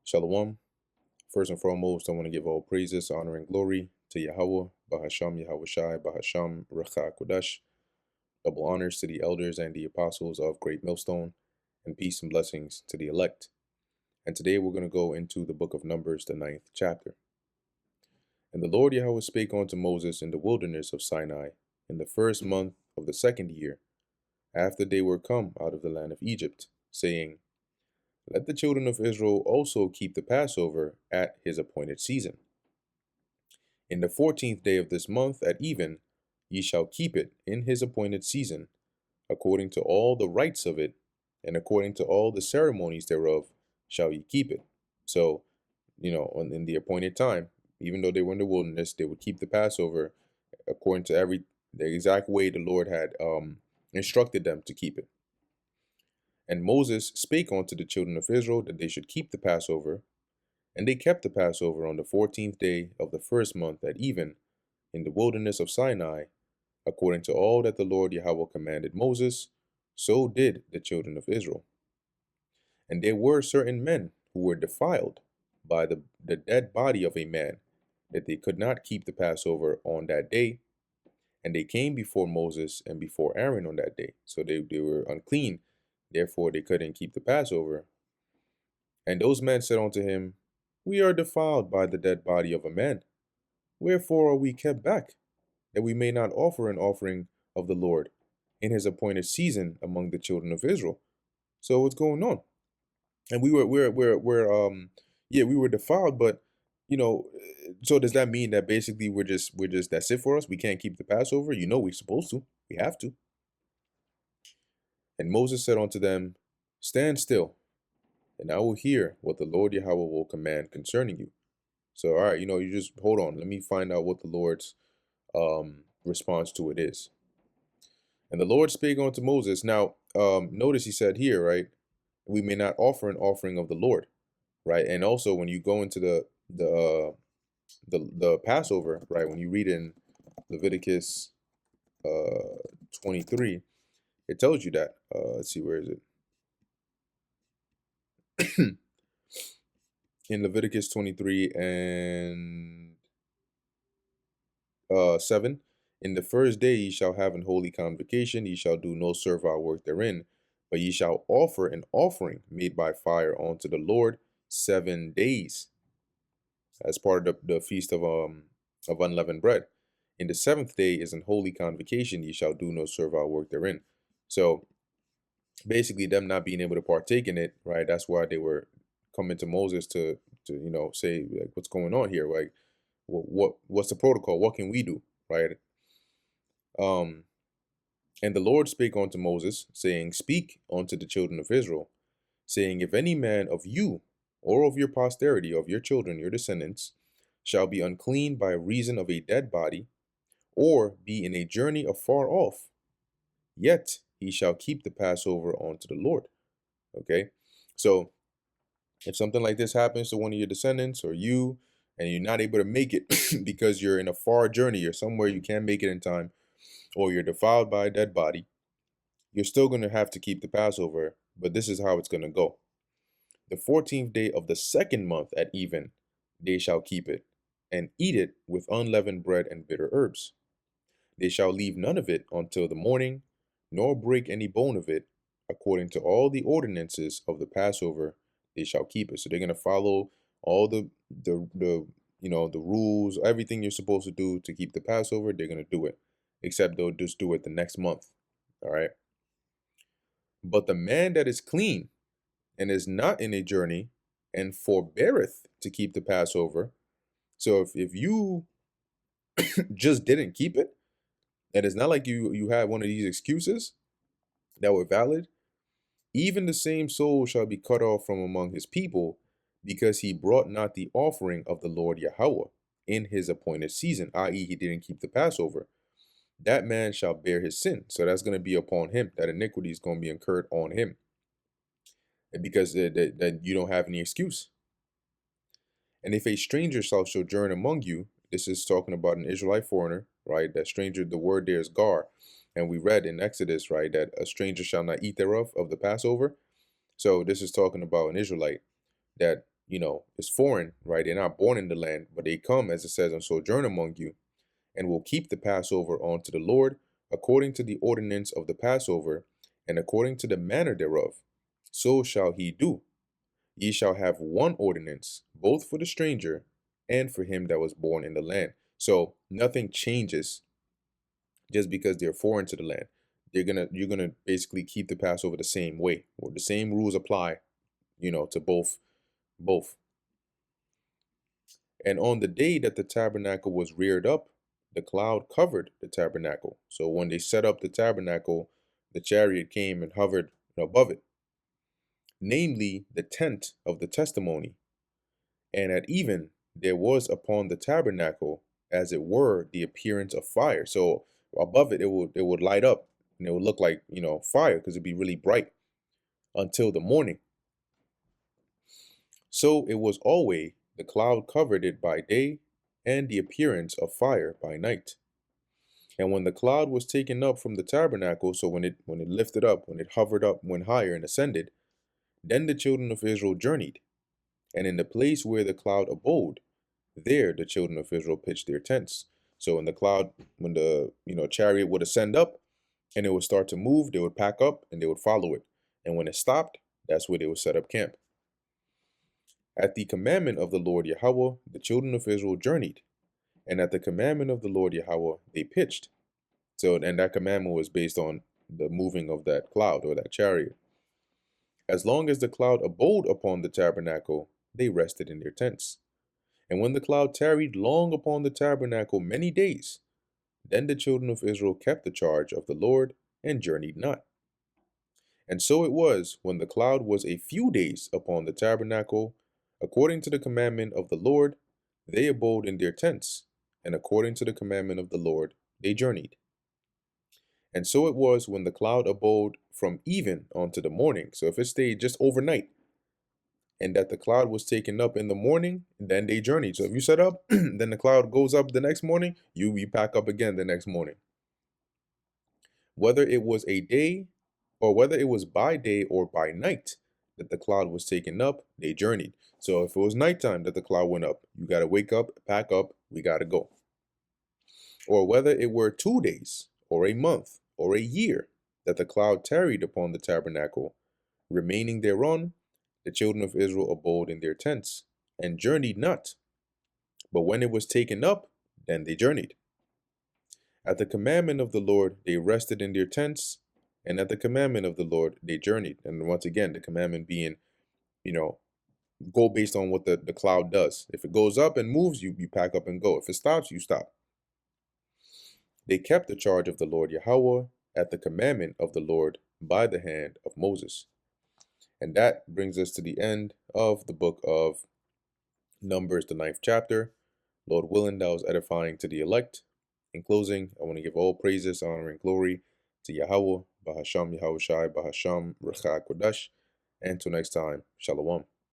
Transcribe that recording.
Shalom. First and foremost, I want to give all praises, honor, and glory to Yahweh, Bahasham Yahweh Shai, Bahasham Recha Kodesh. Double honors to the elders and the apostles of Great Millstone, and peace and blessings to the elect. And today we're going to go into the book of Numbers, the 9th chapter. And the Lord Yahweh spake unto Moses in the wilderness of Sinai, in the first month of the second year, after they were come out of the land of Egypt, saying, Let the children of Israel also keep the Passover at his appointed season. In the 14th day of this month at even, ye shall keep it in his appointed season, according to all the rites of it, and according to all the ceremonies thereof shall ye keep it. So, in the appointed time, even though they were in the wilderness, they would keep the Passover according to the exact way the Lord had instructed them to keep it. And Moses spake unto the children of Israel that they should keep the Passover, and they kept the Passover on the 14th day of the first month at even, in the wilderness of Sinai, according to all that the Lord Yahweh commanded Moses, so did the children of Israel. And there were certain men who were defiled by the dead body of a man, that they could not keep the Passover on that day, and they came before Moses and before Aaron on that day. So they were unclean, therefore they couldn't keep the Passover. And those men said unto him, We are defiled by the dead body of a man. Wherefore are we kept back, that we may not offer an offering of the Lord in his appointed season among the children of Israel? So what's going on? And we were defiled, but so does that mean that basically we're just that's it for us? We can't keep the Passover? We're supposed to. We have to. And Moses said unto them, Stand still, and I will hear what the Lord Yahweh will command concerning you. So, all right, you just hold on. Let me find out what the Lord's response to it is. And the Lord spake unto Moses. Now, notice he said here, right? We may not offer an offering of the Lord, right? And also, when you go into the Passover, right? When you read in Leviticus 23, it tells you that. Let's see, where is it? In Leviticus 23 and 7. In the first day ye shall have an holy convocation, ye shall do no servile work therein, but ye shall offer an offering made by fire unto the Lord 7 days, as part of the feast of unleavened bread. In the seventh day is an holy convocation, ye shall do no servile work therein. So basically, them not being able to partake in it, right? That's why they were coming to Moses to say, like, what's going on here? Like, what's the protocol? What can we do, right? Um, and the Lord spake unto Moses, saying, Speak unto the children of Israel, saying, If any man of you, or of your posterity, of your children, your descendants, shall be unclean by reason of a dead body, or be in a journey afar off, yet he shall keep the Passover unto the Lord. Okay? So, if something like this happens to one of your descendants or you, and you're not able to make it because you're in a far journey or somewhere you can't make it in time, or you're defiled by a dead body, you're still going to have to keep the Passover, but this is how it's going to go. The 14th day of the second month at even, they shall keep it, and eat it with unleavened bread and bitter herbs. They shall leave none of it until the morning, nor break any bone of it. According to all the ordinances of the Passover, they shall keep it. So they're going to follow all the rules, everything you're supposed to do to keep the Passover. They're going to do it, except they'll just do it the next month. All right. But the man that is clean and is not in a journey and forbeareth to keep the Passover. So if you just didn't keep it, and it's not like you had one of these excuses that were valid, even the same soul shall be cut off from among his people, because he brought not the offering of the Lord Yahweh in his appointed season, i.e., he didn't keep the Passover. That man shall bear his sin. So that's going to be upon him. That iniquity is going to be incurred on him, because that you don't have any excuse. And if a stranger shall sojourn among you, this is talking about an Israelite foreigner, right? That stranger, the word there is gar. And we read in Exodus, right, that a stranger shall not eat thereof of the Passover. So this is talking about an Israelite that is foreign, right? They're not born in the land, but they come, as it says, and sojourn among you, and will keep the Passover unto the Lord, according to the ordinance of the Passover, and according to the manner thereof. So shall he do. Ye shall have one ordinance, both for the stranger and for him that was born in the land. So nothing changes just because they're foreign to the land. You're gonna basically keep the Passover the same way, or the same rules apply, to both. And on the day that the tabernacle was reared up, the cloud covered the tabernacle. So when they set up the tabernacle, the chariot came and hovered above it, namely the tent of the testimony. And at even there was upon the tabernacle, as it were, the appearance of fire. So above it, it would light up, and it would look like fire, because it'd be really bright until the morning. So it was always the cloud covered it by day, and the appearance of fire by night. And when the cloud was taken up from the tabernacle, so when it lifted up, when it hovered up, went higher and ascended, then the children of Israel journeyed. And in the place where the cloud abode, there the children of Israel pitched their tents. So in the cloud, when the chariot would ascend up and it would start to move, they would pack up and they would follow it. And when it stopped, that's where they would set up camp. At the commandment of the Lord Yahweh, the children of Israel journeyed, and at the commandment of the Lord Yahweh, they pitched. So, and that commandment was based on the moving of that cloud or that chariot. As long as the cloud abode upon the tabernacle, they rested in their tents. And when the cloud tarried long upon the tabernacle many days, then the children of Israel kept the charge of the Lord and journeyed not. And so it was, when the cloud was a few days upon the tabernacle, according to the commandment of the Lord, they abode in their tents, and according to the commandment of the Lord, they journeyed. And so it was, when the cloud abode from even unto the morning. So if it stayed just overnight, and that the cloud was taken up in the morning, then they journeyed. So if you set up, then the cloud goes up the next morning, you pack up again the next morning. Whether it was a day, or whether it was by day or by night that the cloud was taken up, they journeyed. So if it was nighttime that the cloud went up, you got to wake up, pack up, we got to go. Or whether it were 2 days, or a month, or a year that the cloud tarried upon the tabernacle, remaining thereon, the children of Israel abode in their tents, and journeyed not. But when it was taken up, then they journeyed. At the commandment of the Lord, they rested in their tents, and at the commandment of the Lord, they journeyed. And once again, the commandment being, go based on what the cloud does. If it goes up and moves, you pack up and go. If it stops, you stop. They kept the charge of the Lord Yahweh at the commandment of the Lord by the hand of Moses. And that brings us to the end of the book of Numbers, the 9th chapter. Lord willing, that was edifying to the elect. In closing, I want to give all praises, honor, and glory to Yahweh, Bahasham Yahushai, Bahasham Ruach HaKodesh. And until next time, Shalom.